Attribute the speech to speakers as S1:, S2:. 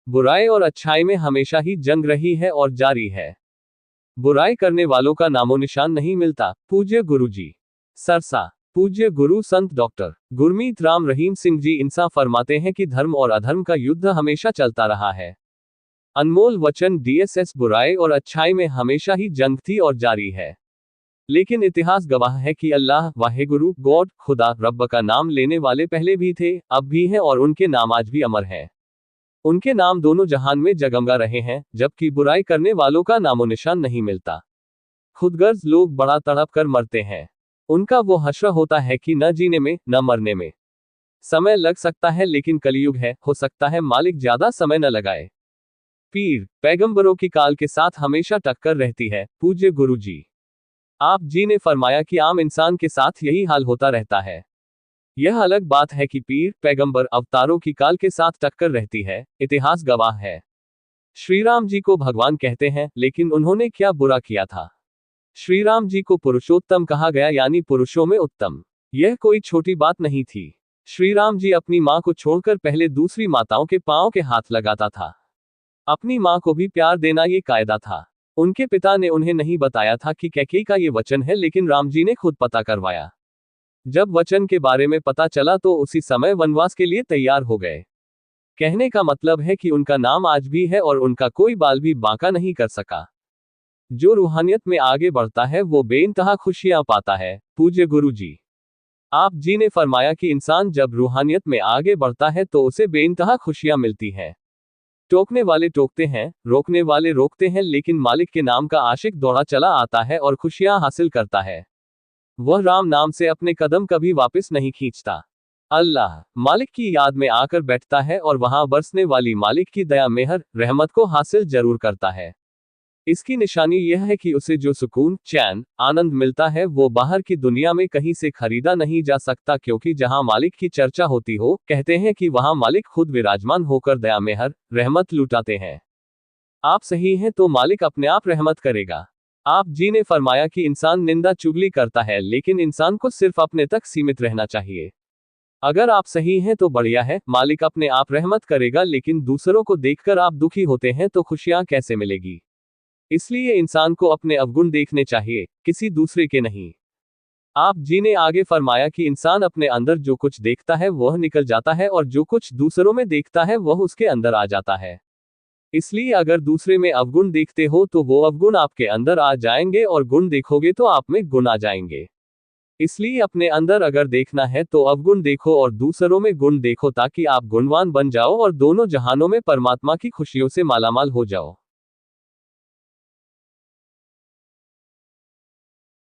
S1: बुराई और अच्छाई में हमेशा ही जंग रही है और जारी है। बुराई करने वालों का नामो निशान नहीं मिलता। पूज्य गुरुजी सरसा। पूज्य गुरु संत डॉक्टर गुरमीत राम रहीम सिंह जी इंसाफ फरमाते हैं कि धर्म और अधर्म का युद्ध हमेशा चलता रहा है। अनमोल वचन डीएसएस। बुराई और अच्छाई में हमेशा ही जंग थी और जारी है। लेकिन इतिहास गवाह है कि अल्लाह, वाहेगुरु, गॉड, खुदा, रब्ब का नाम लेने वाले पहले भी थे, अब भी हैं और उनके नाम आज भी अमर हैं। उनके नाम दोनों जहान में जगमगा रहे हैं, जबकि बुराई करने वालों का नामो निशान नहीं मिलता। खुदगर्ज लोग बड़ा तड़प कर मरते हैं। उनका वो हश्र होता है कि न जीने में न मरने में समय लग सकता है, लेकिन कलयुग है, हो सकता है मालिक ज्यादा समय न लगाए। पीर पैगंबरों की काल के साथ हमेशा टक्कर रहती है। पूज्य गुरु जी आप जी ने फरमाया कि आम इंसान के साथ यही हाल होता रहता है। यह अलग बात है कि पीर पैगंबर अवतारों की काल के साथ टक्कर रहती है। इतिहास गवाह है। श्री राम जी को भगवान कहते हैं, लेकिन उन्होंने क्या बुरा किया था? श्री राम जी को पुरुषोत्तम कहा गया, यानी पुरुषों में उत्तम। यह कोई छोटी बात नहीं थी। श्री राम जी अपनी मां को छोड़कर पहले दूसरी माताओं के पांव के हाथ लगाता था। अपनी मां को भी प्यार देना ये कायदा था। उनके पिता ने उन्हें नहीं बताया था कि कैकेयी का ये वचन है, लेकिन राम जी ने खुद पता करवाया। जब वचन के बारे में पता चला तो उसी समय वनवास के लिए तैयार हो गए। कहने का मतलब है कि उनका नाम आज भी है और उनका कोई बाल भी बांका नहीं कर सका। जो रूहानियत में आगे बढ़ता है वो बेइंतहा खुशियां पाता है। पूज्य गुरु जी आप जी ने फरमाया कि इंसान जब रूहानियत में आगे बढ़ता है तो उसे बेइंतहा खुशियां मिलती हैं। टोकने वाले टोकते हैं, रोकने वाले रोकते हैं, लेकिन मालिक के नाम का आशिक दौड़ा चला आता है और खुशियां हासिल करता है। वह राम नाम से अपने कदम कभी वापस नहीं खींचता। अल्लाह मालिक की याद में आकर बैठता है और वहां बरसने वाली मालिक की दया मेहर रहमत को हासिल जरूर करता है। इसकी निशानी यह है कि उसे जो सुकून, चैन, आनंद मिलता है वो बाहर की दुनिया में कहीं से खरीदा नहीं जा सकता, क्योंकि जहां मालिक की चर्चा होती हो, कहते हैं कि वहां मालिक खुद विराजमान होकर दया मेहर रहमत लुटाते हैं। आप सही हैं तो मालिक अपने आप रहमत करेगा। आप जी ने फरमाया कि इंसान निंदा चुगली करता है, लेकिन इंसान को सिर्फ अपने तक सीमित रहना चाहिए। अगर आप सही हैं तो बढ़िया है, मालिक अपने आप रहमत करेगा, लेकिन दूसरों को देखकर आप दुखी होते हैं तो खुशियां कैसे मिलेगी? इसलिए इंसान को अपने अवगुण देखने चाहिए, किसी दूसरे के नहीं। आप जी ने आगे फरमाया कि इंसान अपने अंदर जो कुछ देखता है वह निकल जाता है और जो कुछ दूसरों में देखता है वह उसके अंदर आ जाता है। इसलिए अगर दूसरे में अवगुण देखते हो तो वो अवगुण आपके अंदर आ जाएंगे और गुण देखोगे तो आप में गुण आ जाएंगे। इसलिए अपने अंदर अगर देखना है तो अवगुण देखो और दूसरों में गुण देखो, ताकि आप गुणवान बन जाओ और दोनों जहानों में परमात्मा की खुशियों से मालामाल हो जाओ।